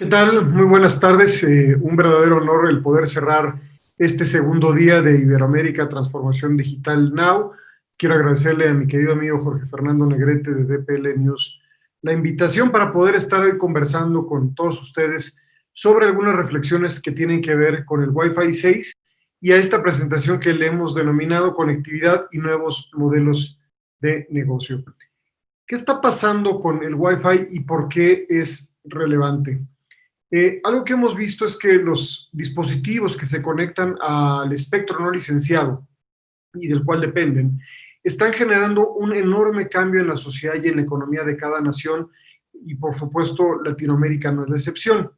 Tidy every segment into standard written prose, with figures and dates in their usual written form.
¿Qué tal? Muy buenas tardes. Un verdadero honor el poder cerrar este segundo día de Iberoamérica Transformación Digital Now. Quiero agradecerle a mi querido amigo Jorge Fernando Negrete de DPL News la invitación para poder estar hoy conversando con todos ustedes sobre algunas reflexiones que tienen que ver con el Wi-Fi 6 y a esta presentación que le hemos denominado Conectividad y Nuevos Modelos de Negocio. ¿Qué está pasando con el Wi-Fi y por qué es relevante? Algo que hemos visto es que los dispositivos que se conectan al espectro no licenciado y del cual dependen, están generando un enorme cambio en la sociedad y en la economía de cada nación y por supuesto Latinoamérica no es la excepción.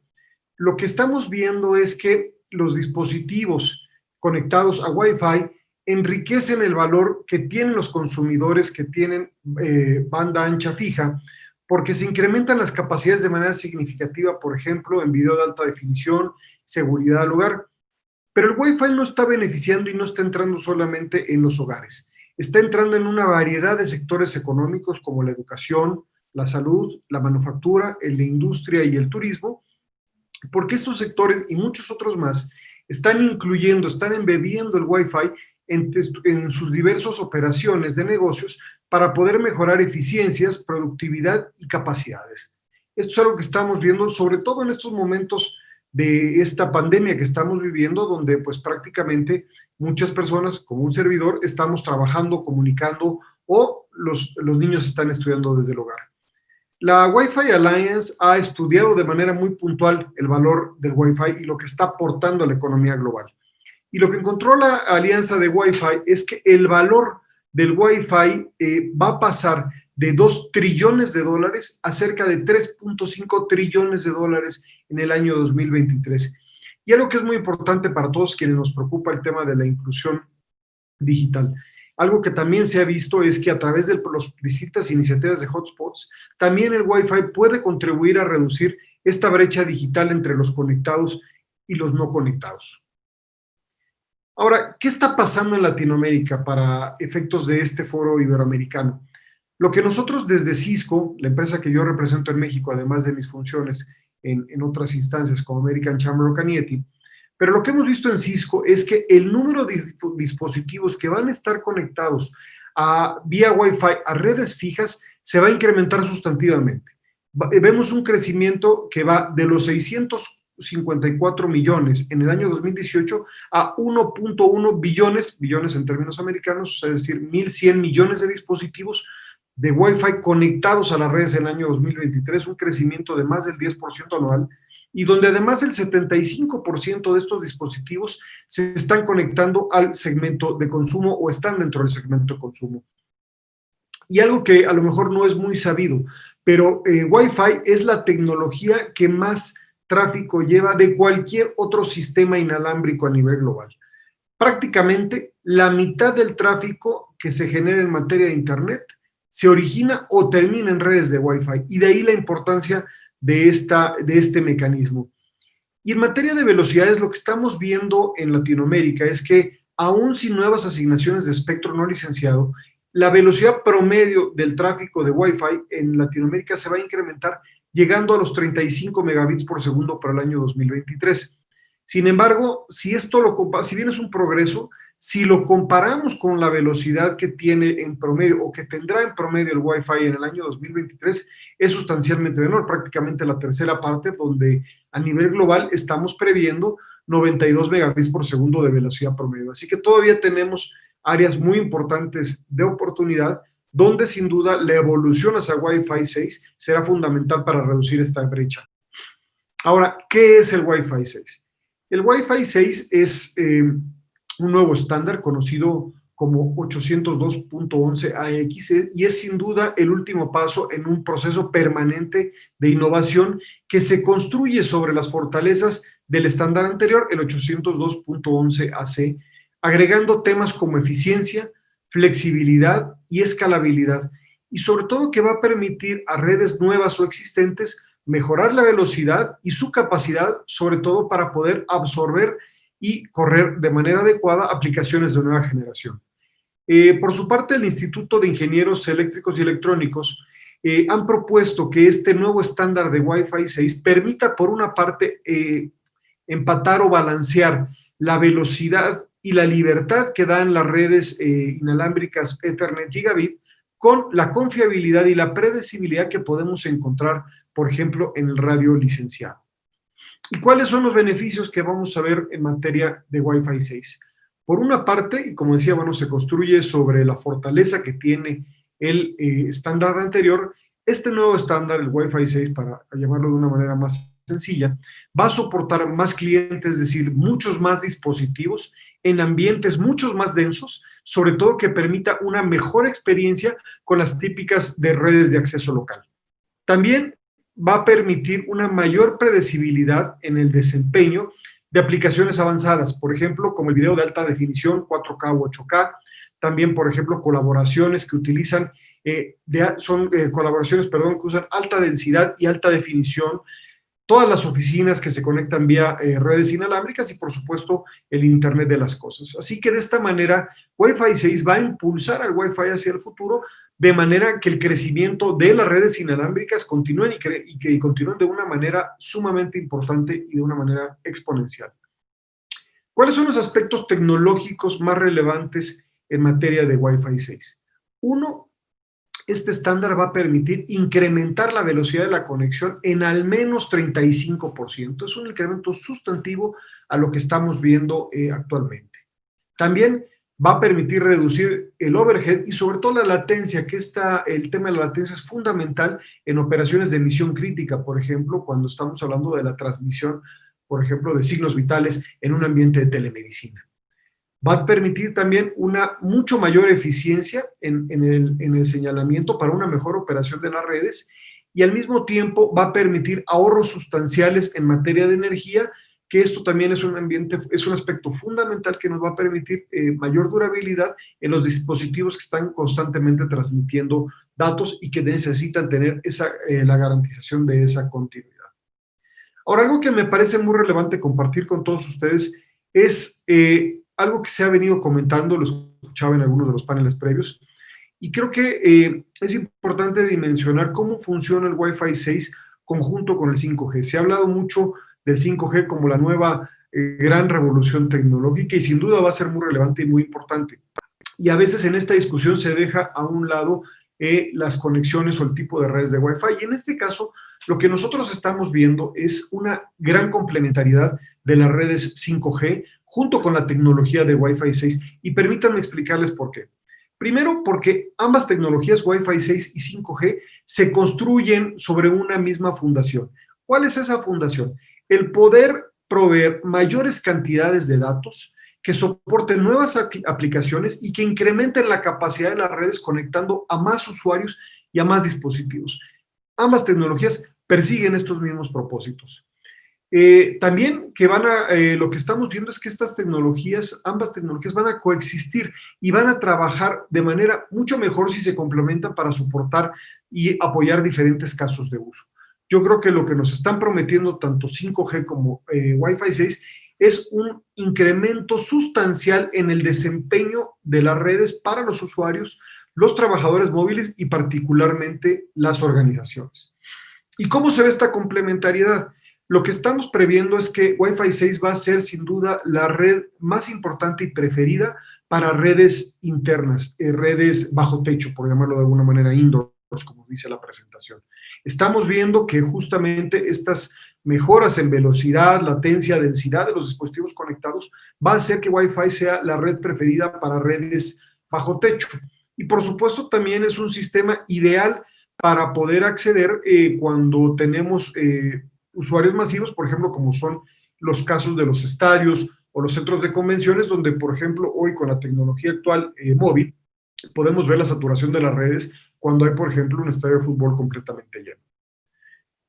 Lo que estamos viendo es que los dispositivos conectados a Wi-Fi enriquecen el valor que tienen los consumidores que tienen banda ancha fija, porque se incrementan las capacidades de manera significativa, por ejemplo, en video de alta definición, seguridad al hogar. Pero el Wi-Fi no está beneficiando y no está entrando solamente en los hogares. Está entrando en una variedad de sectores económicos como la educación, la salud, la manufactura, la industria y el turismo, porque estos sectores y muchos otros más están incluyendo, están embebiendo el Wi-Fi en sus diversas operaciones de negocios para poder mejorar eficiencias, productividad y capacidades. Esto es algo que estamos viendo sobre todo en estos momentos de esta pandemia que estamos viviendo, donde pues prácticamente muchas personas, como un servidor, estamos trabajando, comunicando o los niños están estudiando desde el hogar. La Wi-Fi Alliance ha estudiado de manera muy puntual el valor del Wi-Fi y lo que está aportando a la economía global. Y lo que encontró la alianza de Wi-Fi es que el valor del Wi-Fi va a pasar de 2 trillones de dólares a cerca de 3.5 trillones de dólares en el año 2023. Y algo que es muy importante para todos quienes nos preocupa el tema de la inclusión digital. Algo que también se ha visto es que a través de las distintas iniciativas de hotspots, también el Wi-Fi puede contribuir a reducir esta brecha digital entre los conectados y los no conectados. Ahora, ¿qué está pasando en Latinoamérica para efectos de este foro iberoamericano? Lo que nosotros desde Cisco, la empresa que yo represento en México, además de mis funciones en otras instancias como American Chamber of Commerce, pero lo que hemos visto en Cisco es que el número de dispositivos que van a estar conectados vía Wi-Fi a redes fijas se va a incrementar sustantivamente. Vemos un crecimiento que va de los 654 millones en el año 2018 a 1.1 billones, billones en términos americanos, es decir, 1.100 millones de dispositivos de Wi-Fi conectados a las redes en el año 2023, un crecimiento de más del 10% anual, y donde además el 75% de estos dispositivos se están conectando al segmento de consumo o están dentro del segmento de consumo. Y algo que a lo mejor no es muy sabido, pero Wi-Fi es la tecnología que más tráfico lleva de cualquier otro sistema inalámbrico a nivel global. Prácticamente la mitad del tráfico que se genera en materia de Internet se origina o termina en redes de Wi-Fi, y de ahí la importancia de este mecanismo. Y en materia de velocidades, lo que estamos viendo en Latinoamérica es que, aún sin nuevas asignaciones de espectro no licenciado, la velocidad promedio del tráfico de Wi-Fi en Latinoamérica se va a incrementar llegando a los 35 megabits por segundo para el año 2023. Sin embargo, si bien es un progreso, si lo comparamos con la velocidad que tiene en promedio o que tendrá en promedio el Wi-Fi en el año 2023, es sustancialmente menor, prácticamente la tercera parte, donde a nivel global estamos previendo 92 megabits por segundo de velocidad promedio. Así que todavía tenemos áreas muy importantes de oportunidad donde sin duda la evolución hacia Wi-Fi 6 será fundamental para reducir esta brecha. Ahora, ¿qué es el Wi-Fi 6? El Wi-Fi 6 es un nuevo estándar conocido como 802.11ax y es sin duda el último paso en un proceso permanente de innovación que se construye sobre las fortalezas del estándar anterior, el 802.11ac, agregando temas como eficiencia, flexibilidad y escalabilidad, y sobre todo que va a permitir a redes nuevas o existentes mejorar la velocidad y su capacidad, sobre todo para poder absorber y correr de manera adecuada aplicaciones de nueva generación. Por su parte, el Instituto de Ingenieros Eléctricos y Electrónicos han propuesto que este nuevo estándar de Wi-Fi 6 permita, por una parte, empatar o balancear la velocidad y la libertad que dan las redes inalámbricas Ethernet Gigabit con la confiabilidad y la predecibilidad que podemos encontrar, por ejemplo, en el radio licenciado. ¿Y cuáles son los beneficios que vamos a ver en materia de Wi-Fi 6? Por una parte, y como decía, bueno, se construye sobre la fortaleza que tiene el estándar anterior. Este nuevo estándar, el Wi-Fi 6, para llamarlo de una manera más sencilla, va a soportar más clientes, es decir, muchos más dispositivos en ambientes muchos más densos, sobre todo que permita una mejor experiencia con las típicas de redes de acceso local. También va a permitir una mayor predecibilidad en el desempeño de aplicaciones avanzadas, por ejemplo, como el video de alta definición 4K o 8K, también, por ejemplo, colaboraciones que utilizan, colaboraciones, perdón, que usan alta densidad y alta definición, todas las oficinas que se conectan vía redes inalámbricas y, por supuesto, el Internet de las cosas. Así que de esta manera, Wi-Fi 6 va a impulsar al Wi-Fi hacia el futuro, de manera que el crecimiento de las redes inalámbricas continúen y que continúen de una manera sumamente importante y de una manera exponencial. ¿Cuáles son los aspectos tecnológicos más relevantes en materia de Wi-Fi 6? Uno, este estándar va a permitir incrementar la velocidad de la conexión en al menos 35%. Es un incremento sustantivo a lo que estamos viendo actualmente. También va a permitir reducir el overhead y sobre todo la latencia, que el tema de la latencia es fundamental en operaciones de misión crítica, por ejemplo, cuando estamos hablando de la transmisión, por ejemplo, de signos vitales en un ambiente de telemedicina. Va a permitir también una mucho mayor eficiencia en el señalamiento para una mejor operación de las redes y al mismo tiempo va a permitir ahorros sustanciales en materia de energía, que esto también es un aspecto fundamental que nos va a permitir mayor durabilidad en los dispositivos que están constantemente transmitiendo datos y que necesitan tener la garantización de esa continuidad. Ahora, algo que me parece muy relevante compartir con todos ustedes es algo que se ha venido comentando, lo escuchaba en algunos de los paneles previos, y creo que es importante dimensionar cómo funciona el Wi-Fi 6 conjunto con el 5G. Se ha hablado mucho del 5G como la nueva gran revolución tecnológica y sin duda va a ser muy relevante y muy importante. Y a veces en esta discusión se deja a un lado las conexiones o el tipo de redes de Wi-Fi. Y en este caso, lo que nosotros estamos viendo es una gran complementariedad de las redes 5G junto con la tecnología de Wi-Fi 6. Y permítanme explicarles por qué. Primero, porque ambas tecnologías, Wi-Fi 6 y 5G, se construyen sobre una misma fundación. ¿Cuál es esa fundación? El poder proveer mayores cantidades de datos que soporten nuevas aplicaciones y que incrementen la capacidad de las redes conectando a más usuarios y a más dispositivos. Ambas tecnologías persiguen estos mismos propósitos. También que lo que estamos viendo es que ambas tecnologías van a coexistir y van a trabajar de manera mucho mejor si se complementan para soportar y apoyar diferentes casos de uso. Yo creo que lo que nos están prometiendo tanto 5G como Wi-Fi 6 es un incremento sustancial en el desempeño de las redes para los usuarios, los trabajadores móviles y particularmente las organizaciones. ¿Y cómo se ve esta complementariedad? Lo que estamos previendo es que Wi-Fi 6 va a ser sin duda la red más importante y preferida para redes internas, redes bajo techo, por llamarlo de alguna manera, indoors, como dice la presentación. Estamos viendo que justamente estas mejoras en velocidad, latencia, densidad de los dispositivos conectados va a hacer que Wi-Fi sea la red preferida para redes bajo techo. Y por supuesto también es un sistema ideal para poder acceder cuando tenemos usuarios masivos, por ejemplo, como son los casos de los estadios o los centros de convenciones, donde, por ejemplo, hoy con la tecnología actual móvil, podemos ver la saturación de las redes cuando hay, por ejemplo, un estadio de fútbol completamente lleno.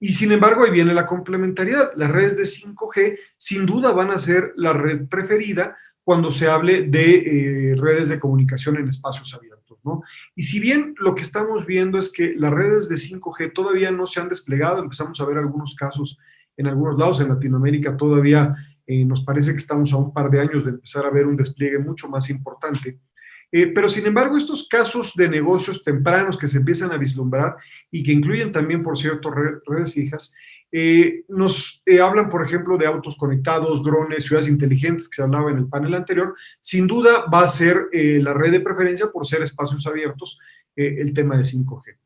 Y sin embargo, ahí viene la complementariedad. Las redes de 5G sin duda van a ser la red preferida cuando se hable de redes de comunicación en espacios abiertos, ¿no? Y si bien lo que estamos viendo es que las redes de 5G todavía no se han desplegado, empezamos a ver algunos casos en algunos lados, en Latinoamérica todavía nos parece que estamos a un par de años de empezar a ver un despliegue mucho más importante. Pero sin embargo, estos casos de negocios tempranos que se empiezan a vislumbrar y que incluyen también, por cierto, redes fijas, nos hablan, por ejemplo, de autos conectados, drones, ciudades inteligentes, que se hablaba en el panel anterior. Sin duda va a ser la red de preferencia por ser espacios abiertos, el tema de 5G.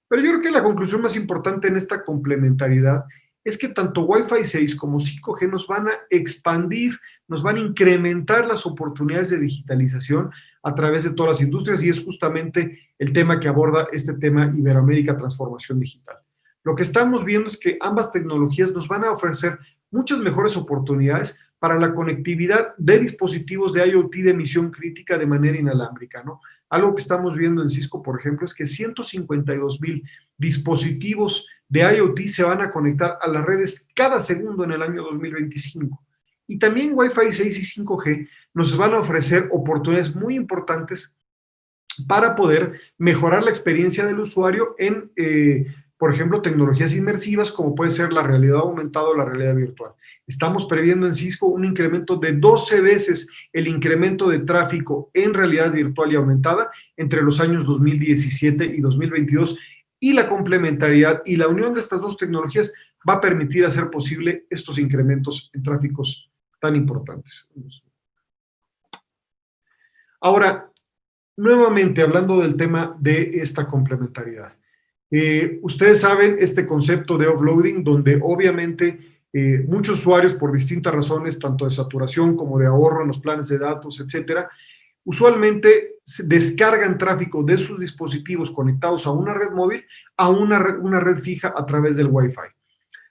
Pero yo creo que la conclusión más importante en esta complementariedad es que tanto Wi-Fi 6 como 5G nos van a expandir, nos van a incrementar las oportunidades de digitalización a través de todas las industrias, y es justamente el tema que aborda este tema Iberoamérica Transformación Digital. Lo que estamos viendo es que ambas tecnologías nos van a ofrecer muchas mejores oportunidades para la conectividad de dispositivos de IoT de misión crítica de manera inalámbrica, ¿no? Algo que estamos viendo en Cisco, por ejemplo, es que 152,000 dispositivos de IoT se van a conectar a las redes cada segundo en el año 2025. Y también Wi-Fi 6 y 5G nos van a ofrecer oportunidades muy importantes para poder mejorar la experiencia del usuario en, por ejemplo, tecnologías inmersivas como puede ser la realidad aumentada o la realidad virtual. Estamos previendo en Cisco un incremento de 12 veces el incremento de tráfico en realidad virtual y aumentada entre los años 2017 y 2022, y la complementariedad y la unión de estas dos tecnologías va a permitir hacer posible estos incrementos en tráficos tan importantes. Ahora, nuevamente hablando del tema de esta complementariedad. Ustedes saben este concepto de offloading, donde obviamente muchos usuarios por distintas razones, tanto de saturación como de ahorro en los planes de datos, etcétera, usualmente descargan tráfico de sus dispositivos conectados a una red móvil a una red fija a través del Wi-Fi.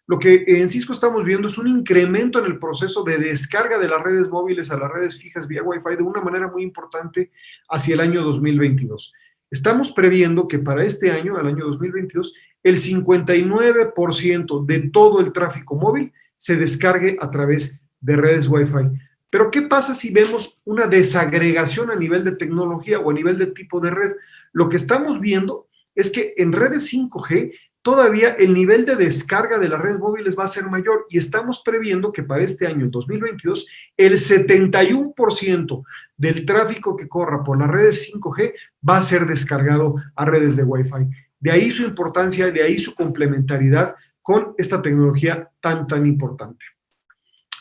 Lo que en Cisco estamos viendo es un incremento en el proceso de descarga de las redes móviles a las redes fijas vía Wi-Fi de una manera muy importante hacia el año 2022. Estamos previendo que para este año, el año 2022, el 59% de todo el tráfico móvil se descargue a través de redes Wi-Fi. Pero ¿qué pasa si vemos una desagregación a nivel de tecnología o a nivel de tipo de red? Lo que estamos viendo es que en redes 5G todavía el nivel de descarga de las redes móviles va a ser mayor, y estamos previendo que para este año 2022 el 71% del tráfico que corra por las redes 5G va a ser descargado a redes de Wi-Fi. De ahí su importancia, de ahí su complementariedad con esta tecnología tan importante.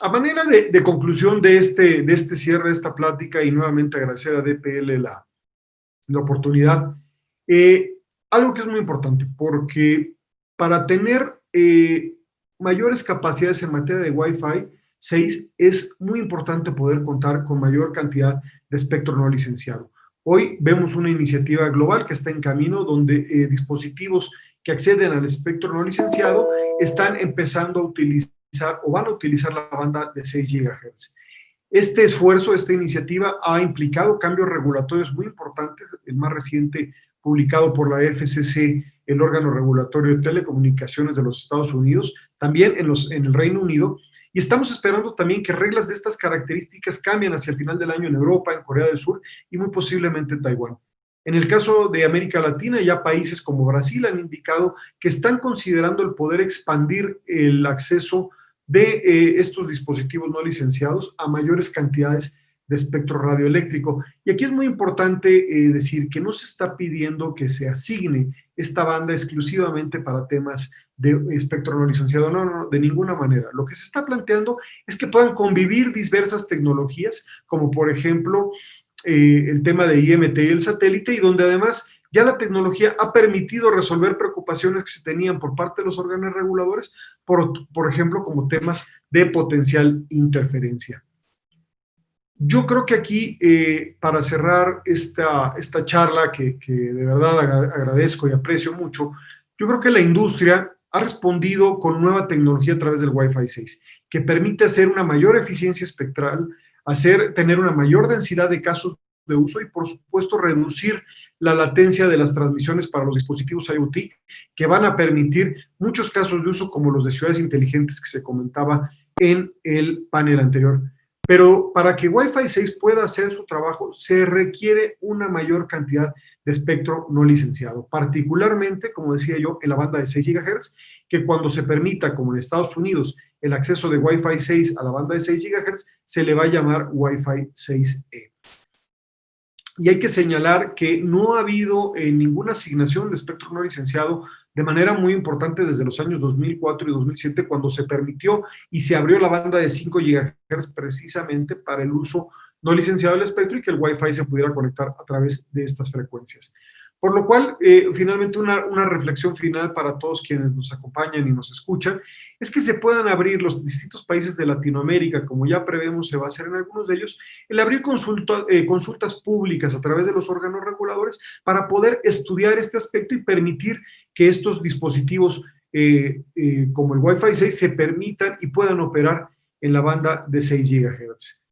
A manera de conclusión de este cierre de esta plática, y nuevamente agradecer a DPL la oportunidad, algo que es muy importante, porque para tener mayores capacidades en materia de Wi-Fi 6 es muy importante poder contar con mayor cantidad de espectro no licenciado. Hoy vemos una iniciativa global que está en camino, donde dispositivos que acceden al espectro no licenciado están empezando a utilizar o van a utilizar la banda de 6 GHz. Este esfuerzo, esta iniciativa ha implicado cambios regulatorios muy importantes. El más reciente, publicado por la FCC, el órgano regulatorio de telecomunicaciones de los Estados Unidos, también en el Reino Unido, y estamos esperando también que reglas de estas características cambien hacia el final del año en Europa, en Corea del Sur y muy posiblemente en Taiwán. En el caso de América Latina, ya países como Brasil han indicado que están considerando el poder expandir el acceso de estos dispositivos no licenciados a mayores cantidades de espectro radioeléctrico. Y aquí es muy importante decir que no se está pidiendo que se asigne esta banda exclusivamente para temas de espectro no licenciado, no, de ninguna manera. Lo que se está planteando es que puedan convivir diversas tecnologías, como por ejemplo el tema de IMT y el satélite, y donde además ya la tecnología ha permitido resolver preocupaciones que se tenían por parte de los órganos reguladores, por ejemplo, como temas de potencial interferencia. Yo creo que aquí, para cerrar esta charla, que de verdad agradezco y aprecio mucho, yo creo que la industria ha respondido con nueva tecnología a través del Wi-Fi 6, que permite hacer una mayor eficiencia espectral, tener una mayor densidad de casos de uso y, por supuesto, reducir la latencia de las transmisiones para los dispositivos IoT, que van a permitir muchos casos de uso como los de ciudades inteligentes que se comentaba en el panel anterior. Pero para que Wi-Fi 6 pueda hacer su trabajo, se requiere una mayor cantidad de espectro no licenciado, particularmente, como decía yo, en la banda de 6 GHz, que cuando se permita, como en Estados Unidos, el acceso de Wi-Fi 6 a la banda de 6 GHz, se le va a llamar Wi-Fi 6E. y hay que señalar que no ha habido ninguna asignación de espectro no licenciado de manera muy importante desde los años 2004 y 2007, cuando se permitió y se abrió la banda de 5 GHz precisamente para el uso no licenciado del espectro y que el Wi-Fi se pudiera conectar a través de estas frecuencias. Por lo cual, finalmente una reflexión final para todos quienes nos acompañan y nos escuchan, es que se puedan abrir los distintos países de Latinoamérica, como ya prevemos se va a hacer en algunos de ellos, el abrir consultas públicas a través de los órganos reguladores para poder estudiar este aspecto y permitir que estos dispositivos como el Wi-Fi 6 se permitan y puedan operar en la banda de 6 GHz.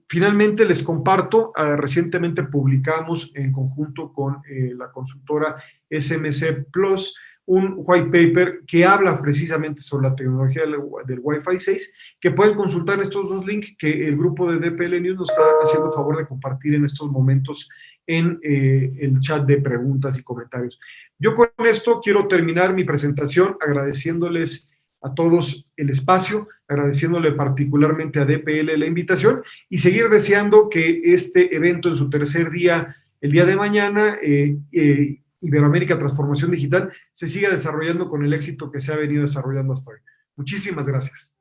Finalmente les comparto, recientemente publicamos en conjunto con la consultora SMC Plus un white paper que habla precisamente sobre la tecnología del Wi-Fi 6, que pueden consultar estos dos links que el grupo de DPL News nos está haciendo favor de compartir en estos momentos en el chat de preguntas y comentarios. Yo con esto quiero terminar mi presentación agradeciéndoles a todos el espacio, agradeciéndole particularmente a DPL la invitación y seguir deseando que este evento en su tercer día, el día de mañana, Iberoamérica Transformación Digital, se siga desarrollando con el éxito que se ha venido desarrollando hasta hoy. Muchísimas gracias.